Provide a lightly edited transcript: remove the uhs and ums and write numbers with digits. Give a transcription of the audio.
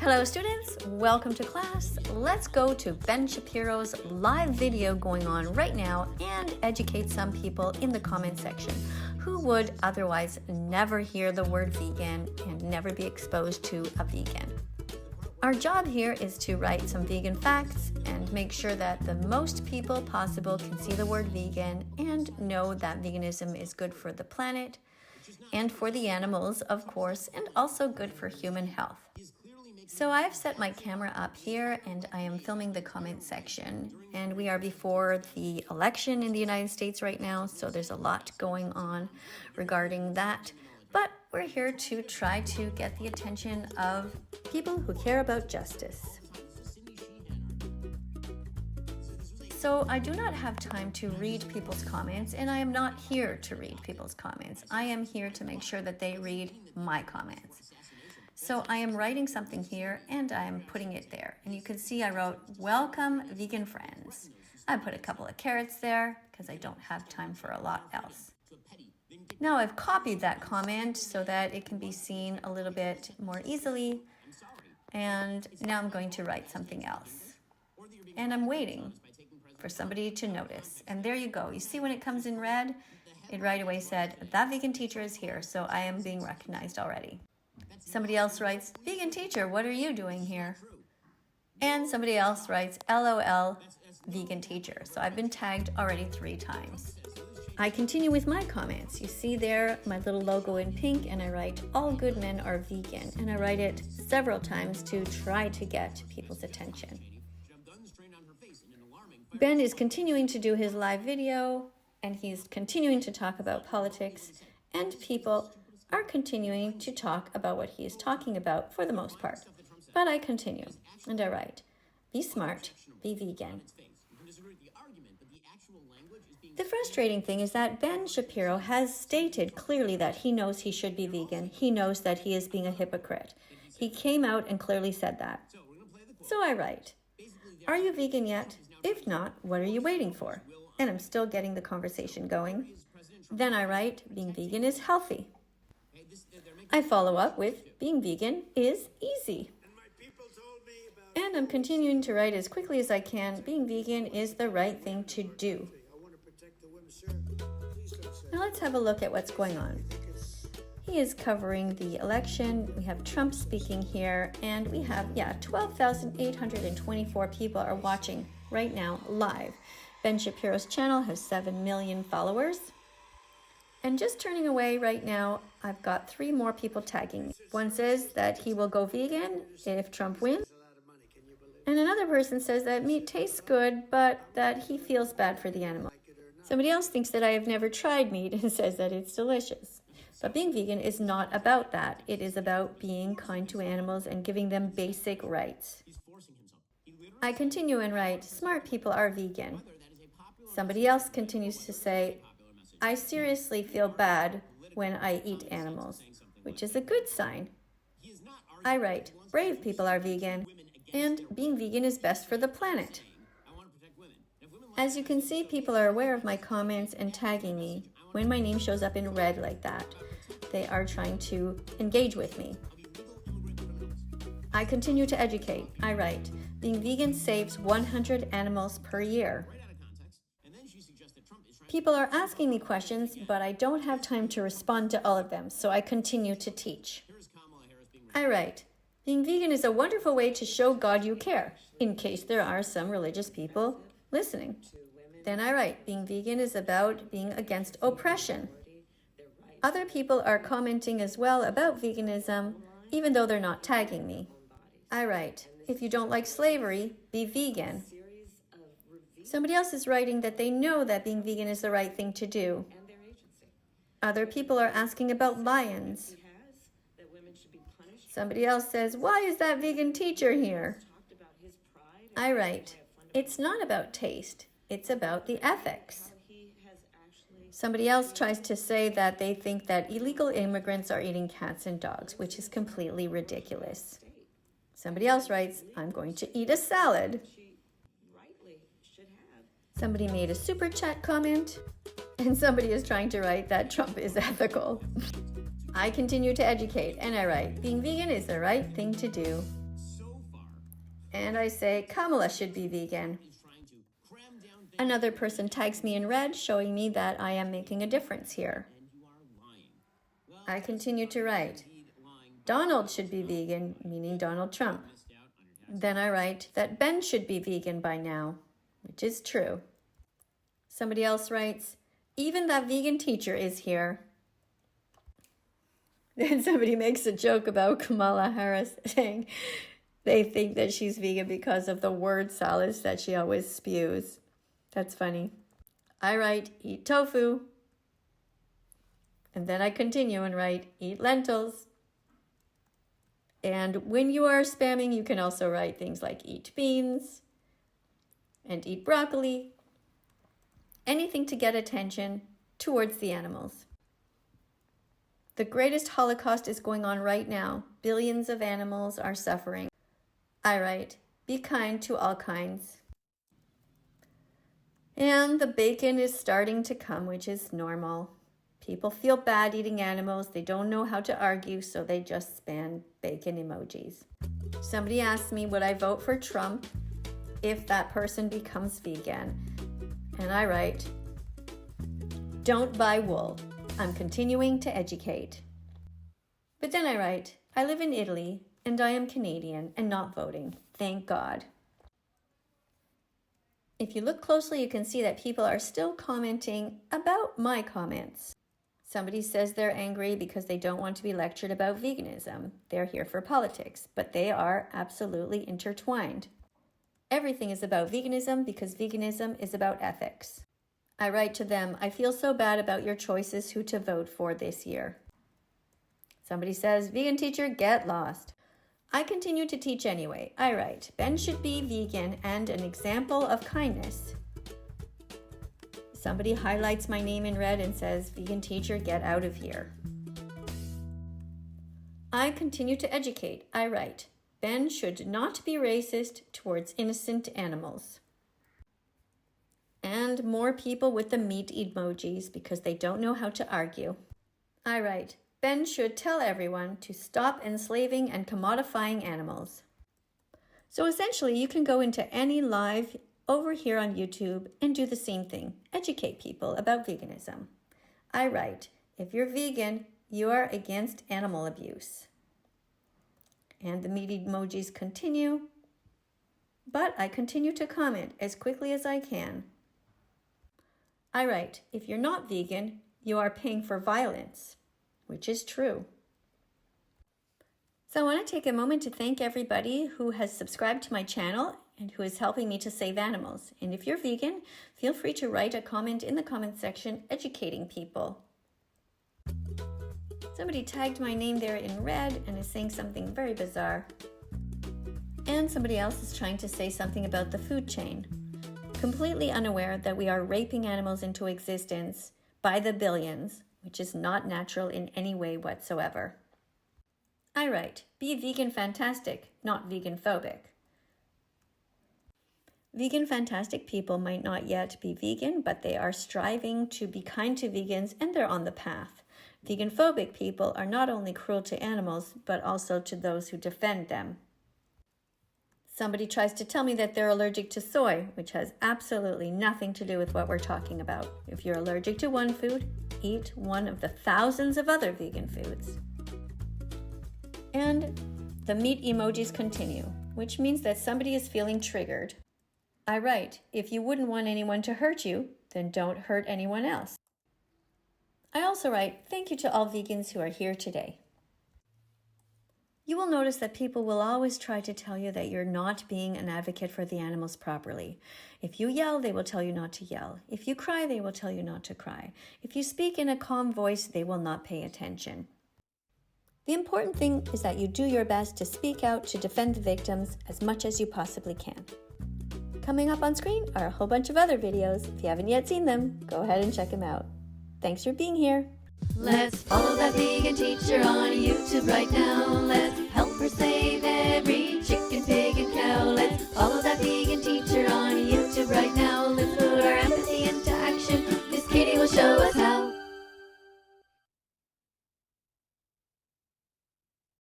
Hello students, welcome to class. Let's go to Ben Shapiro's live video going on right now and educate some people in the comment section who would otherwise never hear the word vegan and never be exposed to a vegan. Our job here is to write some vegan facts and make sure that the most people possible can see the word vegan and know that veganism is good for the planet and for the animals, of course, and also good for human health. So I've set my camera up here and I am filming the comment section, and we are before the election in the United States right now, so there's a lot going on regarding that. But we're here to try to get the attention of people who care about justice. So I do not have time to read people's comments, and I am not here to read people's comments. I am here to make sure that they read my comments. So I am writing something here and I'm putting it there. And you can see I wrote, "Welcome vegan friends." I put a couple of carrots there because I don't have time for a lot else. Now I've copied that comment so that it can be seen a little bit more easily. And now I'm going to write something else. And I'm waiting for somebody to notice. And there you go. You see when it comes in red, it right away said, "That vegan teacher is here." So I am being recognized already. Somebody else writes, "Vegan teacher, what are you doing here?" And somebody else writes, "LOL, vegan teacher." So I've been tagged already 3 times. I continue with my comments. You see there my little logo in pink, and I write, "All good men are vegan." And I write it several times to try to get people's attention. Ben is continuing to do his live video, and he's continuing to talk about politics, and people are continuing to talk about what he is talking about for the most part. But I continue, and I write, "Be smart, be vegan." The frustrating thing is that Ben Shapiro has stated clearly that he knows he should be vegan. He knows that he is being a hypocrite. He came out and clearly said that. So I write, "Are you vegan yet? If not, what are you waiting for?" And I'm still getting the conversation going. Then I write, "Being vegan is healthy." I follow up with, "Being vegan is easy." And I'm continuing to write as quickly as I can, "Being vegan is the right thing to do." Now let's have a look at what's going on. He is covering the election. We have Trump speaking here, and we have, 12,824 people are watching right now live. Ben Shapiro's channel has 7 million followers. And just turning away right now, I've got 3 more people tagging me. One says that he will go vegan if Trump wins. And another person says that meat tastes good, but that he feels bad for the animal. Somebody else thinks that I have never tried meat and says that it's delicious. But being vegan is not about that. It is about being kind to animals and giving them basic rights. I continue and write, "Smart people are vegan." Somebody else continues to say, "I seriously feel bad when I eat animals," which is a good sign. I write, "Brave people are vegan, and being vegan is best for the planet." As you can see, people are aware of my comments and tagging me. When my name shows up in red like that, they are trying to engage with me. I continue to educate. I write, "Being vegan saves 100 animals per year." People are asking me questions, but I don't have time to respond to all of them, so I continue to teach. I write, "Being vegan is a wonderful way to show God you care," in case there are some religious people listening. Then I write, "Being vegan is about being against oppression." Other people are commenting as well about veganism, even though they're not tagging me. I write, "If you don't like slavery, be vegan." Somebody else is writing that they know that being vegan is the right thing to do. Other people are asking about lions. Somebody else says, "Why is that vegan teacher here?" I write, "It's not about taste, it's about the ethics." Somebody else tries to say that they think that illegal immigrants are eating cats and dogs, which is completely ridiculous. Somebody else writes, "I'm going to eat a salad." Somebody made a super chat comment, and somebody is trying to write that Trump is ethical. I continue to educate, and I write, "Being vegan is the right thing to do." And I say Kamala should be vegan. Another person tags me in red, showing me that I am making a difference here. I continue to write, Donald should be vegan, meaning Donald Trump. Then I write that Ben should be vegan by now, which is true. Somebody else writes, even that vegan teacher is here. Then somebody makes a joke about Kamala Harris, saying they think that she's vegan because of the word salads that she always spews. That's funny. I write, eat tofu. And then I continue and write, eat lentils. And when you are spamming, you can also write things like eat beans and eat broccoli. Anything to get attention towards the animals. The greatest holocaust is going on right now. Billions of animals are suffering. I write, be kind to all kinds. And the bacon is starting to come, which is normal. People feel bad eating animals. They don't know how to argue, so they just spam bacon emojis. Somebody asked me, would I vote for Trump if that person becomes vegan? And I write, don't buy wool. I'm continuing to educate. But then I write, I live in Italy and I am Canadian and not voting. Thank God. If you look closely, you can see that people are still commenting about my comments. Somebody says they're angry because they don't want to be lectured about veganism. They're here for politics, but they are absolutely intertwined. Everything is about veganism because veganism is about ethics. I write to them, I feel so bad about your choices who to vote for this year. Somebody says, vegan teacher, get lost. I continue to teach anyway. I write, Ben should be vegan and an example of kindness. Somebody highlights my name in red and says, vegan teacher, get out of here. I continue to educate. I write, Ben should not be racist towards innocent animals. And more people with the meat emojis because they don't know how to argue. I write, Ben should tell everyone to stop enslaving and commodifying animals. So essentially, you can go into any live over here on YouTube and do the same thing. Educate people about veganism. I write, if you're vegan, you are against animal abuse. And the meat emojis continue, but I continue to comment as quickly as I can. I write, if you're not vegan, you are paying for violence, which is true. So I want to take a moment to thank everybody who has subscribed to my channel and who is helping me to save animals. And if you're vegan, feel free to write a comment in the comment section educating people. Somebody tagged my name there in red and is saying something very bizarre. And somebody else is trying to say something about the food chain, completely unaware that we are raping animals into existence by the billions, which is not natural in any way whatsoever. I write, be vegan fantastic, not vegan phobic. Vegan fantastic people might not yet be vegan, but they are striving to be kind to vegans and they're on the path. Vegan phobic people are not only cruel to animals, but also to those who defend them. Somebody tries to tell me that they're allergic to soy, which has absolutely nothing to do with what we're talking about. If you're allergic to one food, eat one of the thousands of other vegan foods. And the meat emojis continue, which means that somebody is feeling triggered. I write, if you wouldn't want anyone to hurt you, then don't hurt anyone else. I also write, thank you to all vegans who are here today. You will notice that people will always try to tell you that you're not being an advocate for the animals properly. If you yell, they will tell you not to yell. If you cry, they will tell you not to cry. If you speak in a calm voice, they will not pay attention. The important thing is that you do your best to speak out to defend the victims as much as you possibly can. Coming up on screen are a whole bunch of other videos. If you haven't yet seen them, go ahead and check them out. Thanks for being here. Let's follow that vegan teacher on YouTube right now.